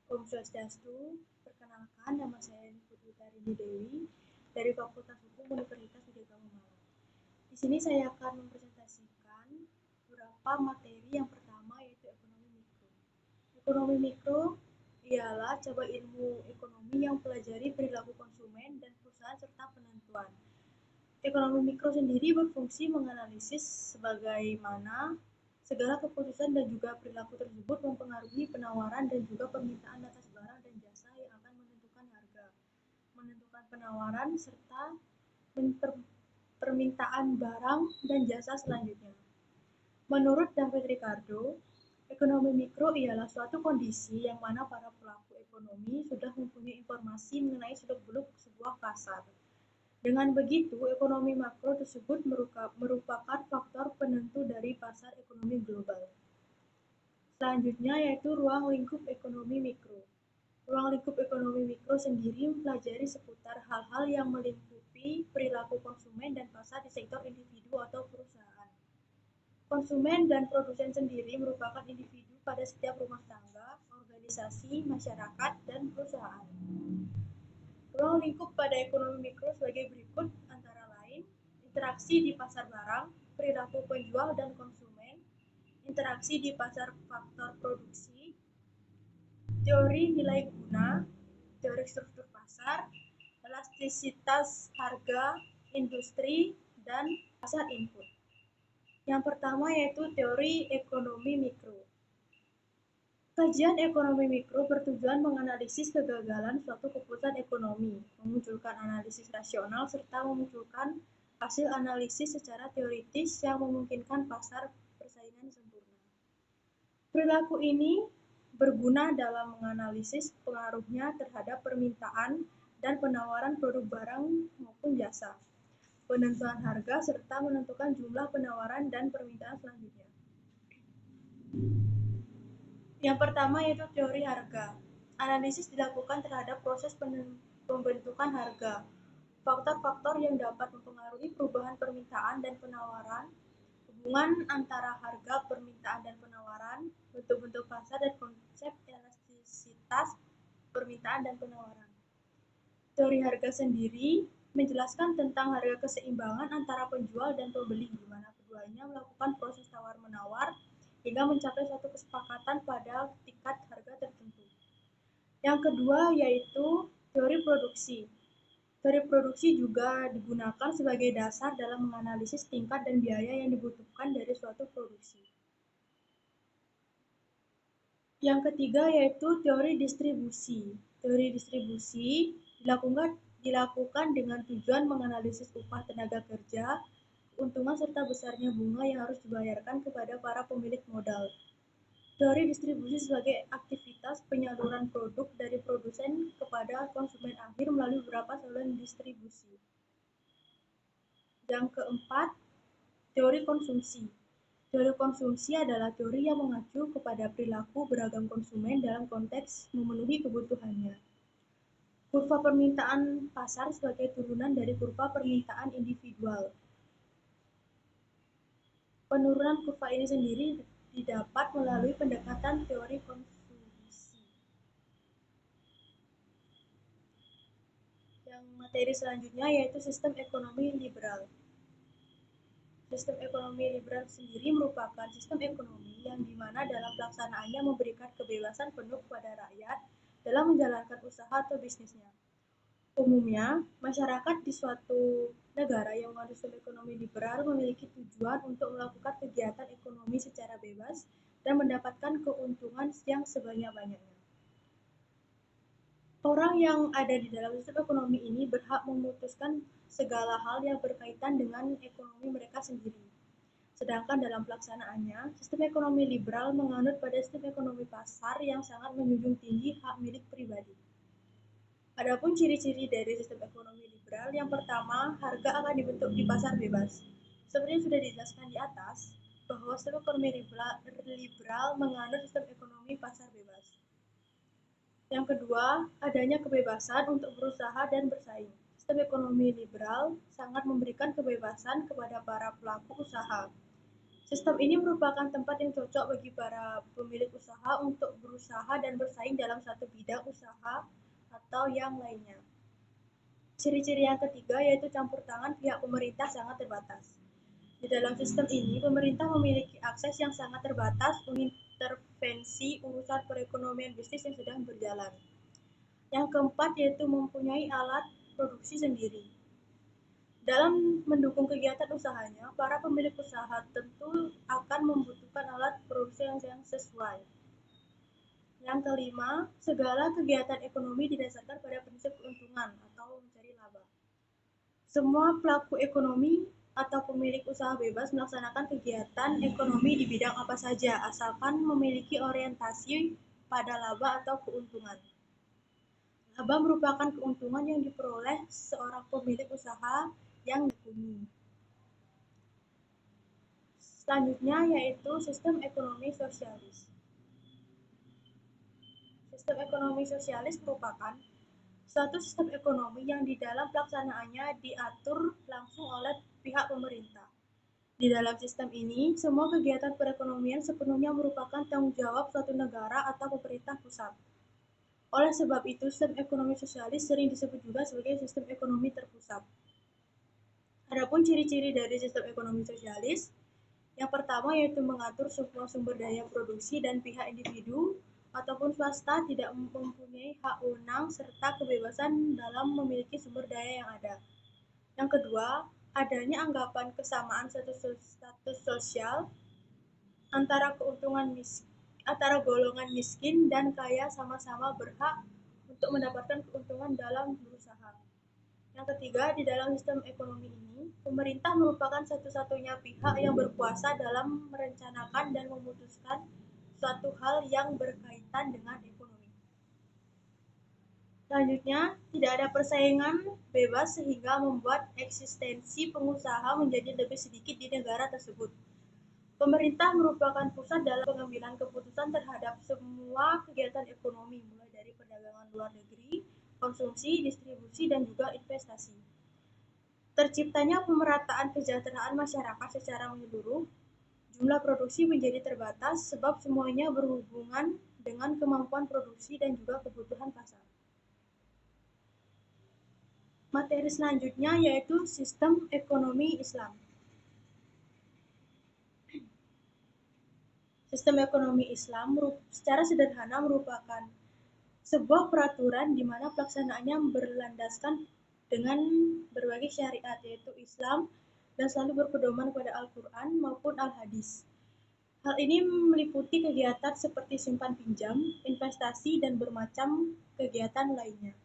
Om Swastiastu, perkenalkan nama saya Putri Tarini Dewi dari Fakultas Hukum Universitas Widya Malang. Di sini saya akan mempresentasikan beberapa materi. Yang pertama yaitu ekonomi mikro. Ekonomi mikro ialah cabang ilmu ekonomi yang mempelajari perilaku konsumen dan perusahaan serta penentuan. Ekonomi mikro sendiri berfungsi menganalisis sebagaimana segala keputusan dan juga perilaku tersebut mempengaruhi penawaran dan juga permintaan atas barang dan jasa yang akan menentukan harga, menentukan penawaran, serta permintaan barang dan jasa selanjutnya. Menurut David Ricardo, ekonomi mikro ialah suatu kondisi yang mana para pelaku ekonomi sudah mempunyai informasi mengenai seluk-beluk sebuah pasar. Dengan begitu, ekonomi makro tersebut merupakan faktor penentu dari pasar ekonomi global. Selanjutnya yaitu ruang lingkup ekonomi mikro. Ruang lingkup ekonomi mikro sendiri mempelajari seputar hal-hal yang melingkupi perilaku konsumen dan pasar di sektor individu atau perusahaan. Konsumen dan produsen sendiri merupakan individu pada setiap rumah tangga, organisasi, masyarakat, dan perusahaan. Ruang lingkup pada ekonomi mikro sebagai berikut antara lain: interaksi di pasar barang, perilaku penjual dan konsumen, interaksi di pasar faktor produksi, teori nilai guna, teori struktur pasar, elastisitas harga, industri, dan pasar input. Yang pertama yaitu teori ekonomi mikro. Kajian ekonomi mikro bertujuan menganalisis kegagalan suatu keputusan ekonomi, memunculkan analisis rasional, serta memunculkan hasil analisis secara teoritis yang memungkinkan pasar persaingan sempurna. Perilaku ini berguna dalam menganalisis pengaruhnya terhadap permintaan dan penawaran produk barang maupun jasa, penentuan harga, serta menentukan jumlah penawaran dan permintaan selanjutnya. Yang pertama yaitu teori harga. Analisis dilakukan terhadap proses pembentukan harga, faktor-faktor yang dapat mempengaruhi perubahan permintaan dan penawaran, hubungan antara harga, permintaan, dan penawaran, bentuk-bentuk pasar, dan konsep elastisitas permintaan dan penawaran. Teori harga sendiri menjelaskan tentang harga keseimbangan antara penjual dan pembeli, di mana keduanya melakukan proses tawar-menawar hingga mencapai suatu kesepakatan pada tingkat harga tertentu. Yang kedua yaitu teori produksi. Teori produksi juga digunakan sebagai dasar dalam menganalisis tingkat dan biaya yang dibutuhkan dari suatu produksi. Yang ketiga yaitu teori distribusi. Teori distribusi dilakukan dengan tujuan menganalisis upah tenaga kerja, keuntungan serta besarnya bunga yang harus dibayarkan kepada para pemilik modal. Teori distribusi sebagai aktivitas penyaluran produk dari produsen kepada konsumen akhir melalui beberapa saluran distribusi. Yang keempat, teori konsumsi. Teori konsumsi adalah teori yang mengacu kepada perilaku beragam konsumen dalam konteks memenuhi kebutuhannya. Kurva permintaan pasar sebagai turunan dari kurva permintaan individual. Penurunan kurva ini sendiri didapat melalui pendekatan teori konsumsi. Yang materi selanjutnya yaitu sistem ekonomi liberal. Sistem ekonomi liberal sendiri merupakan sistem ekonomi yang dimana dalam pelaksanaannya memberikan kebebasan penuh kepada rakyat dalam menjalankan usaha atau bisnisnya. Umumnya, masyarakat di suatu negara yang mengandung sistem ekonomi liberal memiliki tujuan untuk melakukan kegiatan ekonomi secara bebas dan mendapatkan keuntungan yang sebanyak-banyaknya. Orang yang ada di dalam sistem ekonomi ini berhak memutuskan segala hal yang berkaitan dengan ekonomi mereka sendiri. Sedangkan dalam pelaksanaannya, sistem ekonomi liberal menganut pada sistem ekonomi pasar yang sangat menjunjung tinggi hak milik pribadi. Adapun ciri-ciri dari sistem ekonomi liberal, yang pertama, harga akan dibentuk di pasar bebas. Seperti yang sudah dijelaskan di atas, bahwa sistem ekonomi liberal menganut sistem ekonomi pasar bebas. Yang kedua, adanya kebebasan untuk berusaha dan bersaing. Sistem ekonomi liberal sangat memberikan kebebasan kepada para pelaku usaha, Sistem ini merupakan tempat yang cocok bagi para pemilik usaha untuk berusaha dan bersaing dalam satu bidang usaha atau yang lainnya. Ciri-ciri yang ketiga yaitu campur tangan pihak pemerintah sangat terbatas. Di dalam sistem ini, pemerintah memiliki akses yang sangat terbatas untuk intervensi urusan perekonomian bisnis yang sedang berjalan. Yang keempat yaitu mempunyai alat produksi sendiri. Dalam mendukung kegiatan usahanya, para pemilik usaha tentu akan membutuhkan alat produksi yang sesuai. Yang kelima, segala kegiatan ekonomi didasarkan pada prinsip keuntungan atau mencari laba. Semua pelaku ekonomi atau pemilik usaha bebas melaksanakan kegiatan ekonomi di bidang apa saja, asalkan memiliki orientasi pada laba atau keuntungan. Laba merupakan keuntungan yang diperoleh seorang pemilik usaha yang ditekuni. Selanjutnya yaitu sistem ekonomi sosialis. Sistem ekonomi sosialis merupakan suatu sistem ekonomi yang di dalam pelaksanaannya diatur langsung oleh pihak pemerintah. Di dalam sistem ini, semua kegiatan perekonomian sepenuhnya merupakan tanggung jawab suatu negara atau pemerintah pusat. Oleh sebab itu, sistem ekonomi sosialis sering disebut juga sebagai sistem ekonomi terpusat. Adapun ciri-ciri dari sistem ekonomi sosialis, yang pertama yaitu mengatur semua sumber daya produksi dan pihak individu ataupun swasta tidak mempunyai hak wewenang serta kebebasan dalam memiliki sumber daya yang ada. Yang kedua, adanya anggapan kesamaan status sosial antara golongan miskin dan kaya sama-sama berhak untuk mendapatkan keuntungan dalam berusaha. Yang ketiga, di dalam sistem ekonomi ini, pemerintah merupakan satu-satunya pihak yang berkuasa dalam merencanakan dan memutuskan suatu hal yang berkaitan dengan ekonomi. Selanjutnya, tidak ada persaingan bebas sehingga membuat eksistensi pengusaha menjadi lebih sedikit di negara tersebut. Pemerintah merupakan pusat dalam pengambilan keputusan terhadap semua kegiatan ekonomi, mulai dari perdagangan luar negeri, konsumsi, distribusi, dan juga investasi. Terciptanya pemerataan kesejahteraan masyarakat secara menyeluruh, jumlah produksi menjadi terbatas sebab semuanya berhubungan dengan kemampuan produksi dan juga kebutuhan pasar. Materi selanjutnya yaitu sistem ekonomi Islam. Sistem ekonomi Islam secara sederhana merupakan sebuah peraturan di mana pelaksanaannya berlandaskan dengan berbagai syariat yaitu Islam dan selalu berpedoman pada Al-Quran maupun Al-Hadis. Hal ini meliputi kegiatan seperti simpan pinjam, investasi, dan bermacam kegiatan lainnya.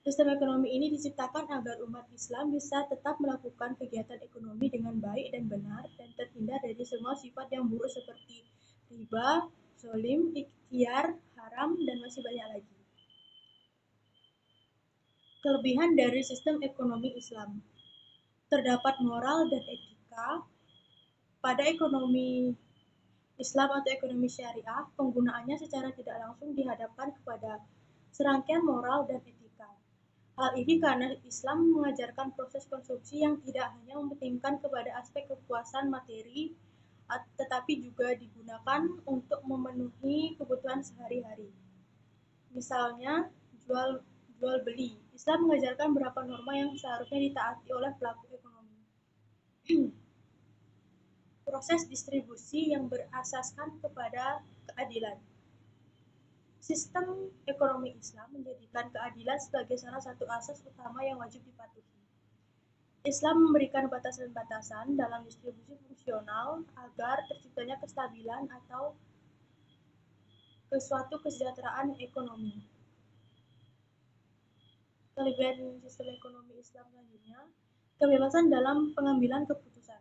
Sistem ekonomi ini diciptakan agar umat Islam bisa tetap melakukan kegiatan ekonomi dengan baik dan benar dan terhindar dari semua sifat yang buruk seperti riba, zolim, ikhtiar, haram, dan masih banyak lagi. Kelebihan dari sistem ekonomi Islam. Terdapat moral dan etika. Pada ekonomi Islam atau ekonomi syariah, penggunaannya secara tidak langsung dihadapkan kepada serangkaian moral dan etika. Hal ini karena Islam mengajarkan proses konsumsi yang tidak hanya mementingkan kepada aspek kepuasan materi, tetapi juga digunakan untuk memenuhi kebutuhan sehari-hari. Misalnya, jual beli. Islam mengajarkan beberapa norma yang seharusnya ditaati oleh pelaku ekonomi. Proses distribusi yang berasaskan kepada keadilan. Sistem ekonomi Islam menjadikan keadilan sebagai salah satu asas utama yang wajib dipatuhi. Islam memberikan batasan-batasan dalam distribusi fungsional agar terciptanya kestabilan atau suatu kesejahteraan ekonomi. Kelebihan sistem ekonomi Islam selanjutnya, kebebasan dalam pengambilan keputusan.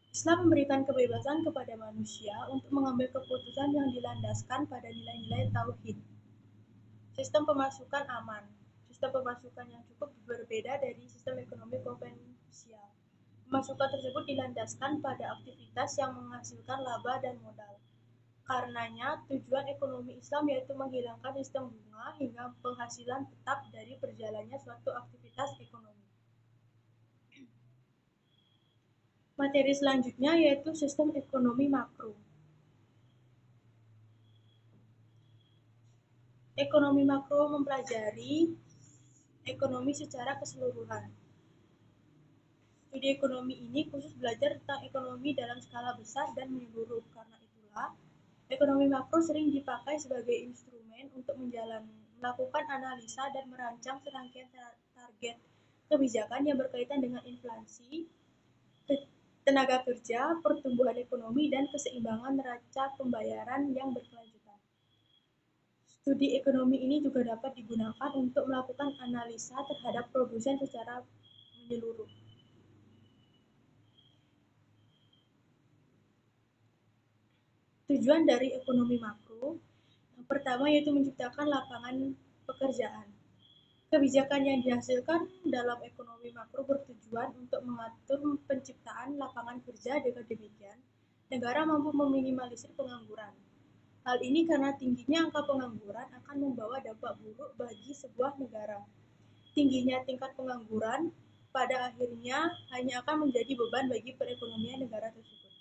Islam memberikan kebebasan kepada manusia untuk mengambil keputusan yang dilandaskan pada nilai-nilai tauhid. Sistem pemasukan aman. Sistem pemasukan yang cukup berbeda dari sistem ekonomi konvensional. Pemasukan tersebut dilandaskan pada aktivitas yang menghasilkan laba dan modal. Karenanya, tujuan ekonomi Islam yaitu menghilangkan sistem bunga hingga penghasilan tetap dari berjalannya suatu aktivitas ekonomi. Materi selanjutnya yaitu sistem ekonomi makro. Ekonomi makro mempelajari ekonomi secara keseluruhan. Studi ekonomi ini khusus belajar tentang ekonomi dalam skala besar dan menyeluruh. Karena itulah, ekonomi makro sering dipakai sebagai instrumen untuk melakukan analisa dan merancang serangkaian target kebijakan yang berkaitan dengan inflasi, tenaga kerja, pertumbuhan ekonomi, dan keseimbangan neraca pembayaran yang berkelanjutan. Studi ekonomi ini juga dapat digunakan untuk melakukan analisa terhadap produsen secara menyeluruh. Tujuan dari ekonomi makro, yang pertama yaitu menciptakan lapangan pekerjaan. Kebijakan yang dihasilkan dalam ekonomi makro bertujuan untuk mengatur penciptaan lapangan kerja. Dengan demikian, negara mampu meminimalisir pengangguran. Hal ini karena tingginya angka pengangguran akan membawa dampak buruk bagi sebuah negara. Tingginya tingkat pengangguran pada akhirnya hanya akan menjadi beban bagi perekonomian negara tersebut.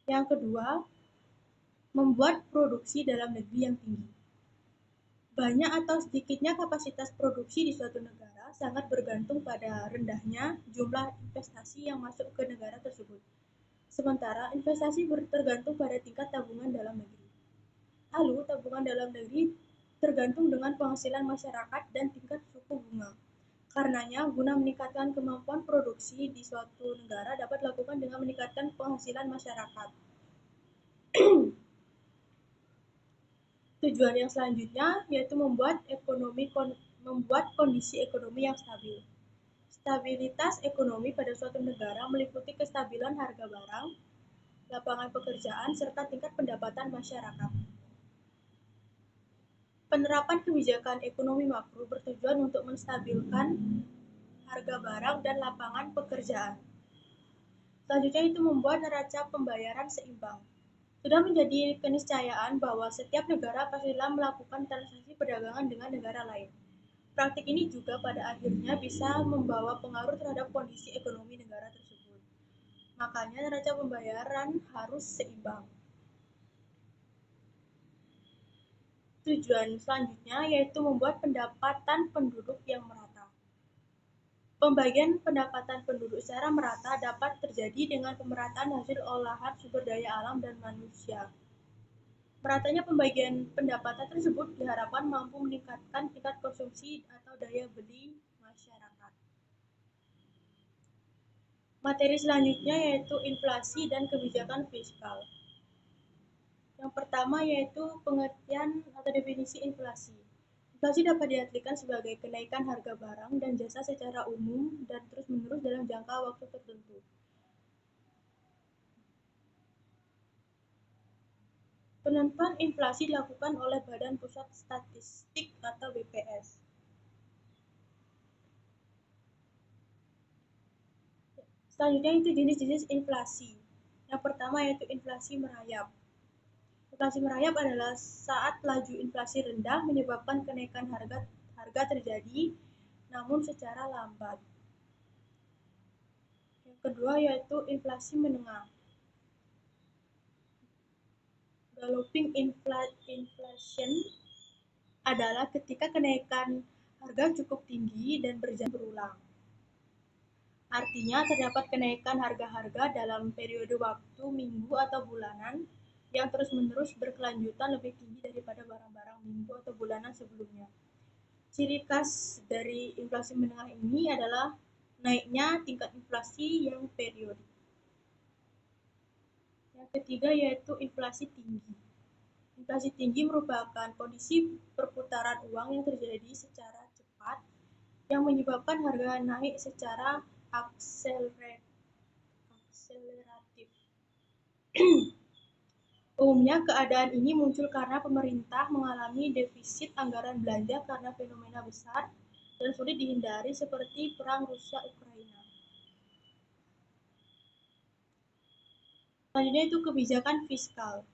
Yang kedua, membuat produksi dalam negeri yang tinggi. Banyak atau sedikitnya kapasitas produksi di suatu negara sangat bergantung pada rendahnya jumlah investasi yang masuk ke negara tersebut. Sementara investasi tergantung pada tingkat tabungan dalam negeri. Lalu, tabungan dalam negeri tergantung dengan penghasilan masyarakat dan tingkat suku bunga. Karenanya, guna meningkatkan kemampuan produksi di suatu negara dapat dilakukan dengan meningkatkan penghasilan masyarakat. Tujuan yang selanjutnya yaitu membuat kondisi ekonomi yang stabil. Stabilitas ekonomi pada suatu negara meliputi kestabilan harga barang, lapangan pekerjaan, serta tingkat pendapatan masyarakat. Penerapan kebijakan ekonomi makro bertujuan untuk menstabilkan harga barang dan lapangan pekerjaan. Selanjutnya itu membuat neraca pembayaran seimbang. Sudah menjadi keniscayaan bahwa setiap negara pastilah melakukan transaksi perdagangan dengan negara lain. Praktik ini juga pada akhirnya bisa membawa pengaruh terhadap kondisi ekonomi negara tersebut. Makanya neraca pembayaran harus seimbang. Tujuan selanjutnya yaitu membuat pendapatan penduduk yang merata. Pembagian pendapatan penduduk secara merata dapat terjadi dengan pemerataan hasil olahan sumber daya alam dan manusia. Meratanya pembagian pendapatan tersebut diharapkan mampu meningkatkan tingkat konsumsi atau daya beli masyarakat. Materi selanjutnya yaitu inflasi dan kebijakan fiskal. Yang pertama yaitu pengertian atau definisi inflasi. Inflasi dapat diartikan sebagai kenaikan harga barang dan jasa secara umum dan terus-menerus dalam jangka waktu tertentu. Penentuan inflasi dilakukan oleh Badan Pusat Statistik atau BPS. Selanjutnya itu jenis-jenis inflasi. Yang pertama yaitu inflasi merayap. Inflasi merayap adalah saat laju inflasi rendah menyebabkan kenaikan harga terjadi, namun secara lambat. Yang kedua yaitu inflasi menengah. Galloping inflation adalah ketika kenaikan harga cukup tinggi dan berjam berulang. Artinya terdapat kenaikan harga-harga dalam periode waktu minggu atau bulanan yang terus-menerus berkelanjutan lebih tinggi daripada barang-barang minggu atau bulanan sebelumnya. Ciri khas dari inflasi menengah ini adalah naiknya tingkat inflasi yang periodik. Yang ketiga yaitu inflasi tinggi. Inflasi tinggi merupakan kondisi perputaran uang yang terjadi secara cepat yang menyebabkan harga naik secara akseleratif. Umumnya keadaan ini muncul karena pemerintah mengalami defisit anggaran belanja karena fenomena besar dan sulit dihindari seperti perang Rusia-Ukraina. Selanjutnya itu kebijakan fiskal.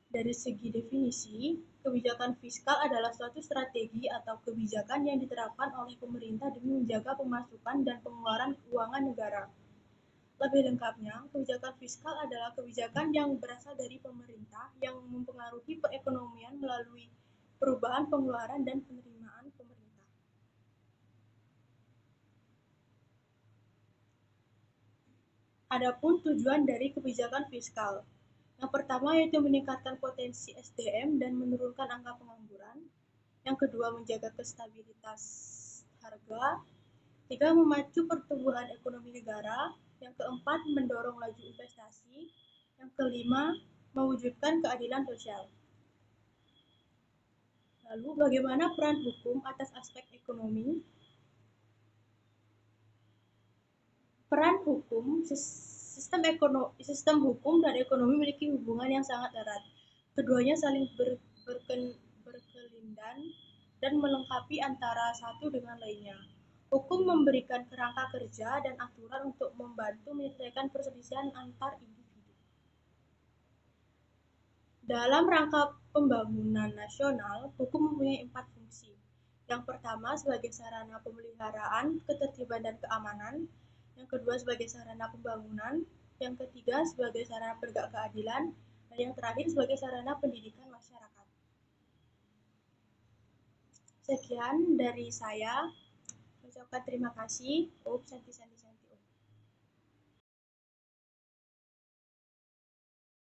Dari segi definisi, kebijakan fiskal adalah suatu strategi atau kebijakan yang diterapkan oleh pemerintah demi menjaga pemasukan dan pengeluaran keuangan negara. Lebih lengkapnya, kebijakan fiskal adalah kebijakan yang berasal dari pemerintah yang mempengaruhi perekonomian melalui perubahan pengeluaran dan penerimaan pemerintah. Adapun tujuan dari kebijakan fiskal, yang pertama yaitu meningkatkan potensi SDM dan menurunkan angka pengangguran. Yang kedua, menjaga stabilitas harga. Tiga, memacu pertumbuhan ekonomi negara. Yang keempat, mendorong laju investasi. Yang kelima, mewujudkan keadilan sosial. Lalu, bagaimana peran hukum atas aspek ekonomi? Peran hukum, sistem hukum dan ekonomi memiliki hubungan yang sangat erat. Keduanya saling berkelindan dan melengkapi antara satu dengan lainnya. Hukum memberikan kerangka kerja dan aturan untuk membantu menyelesaikan perselisihan antar individu. Dalam rangka pembangunan nasional, hukum mempunyai 4 fungsi. Yang pertama sebagai sarana pemeliharaan ketertiban dan keamanan, yang kedua sebagai sarana pembangunan, yang ketiga sebagai sarana penegak keadilan, dan yang terakhir sebagai sarana pendidikan masyarakat. Sekian dari saya. Ucapkan terima kasih. Santi.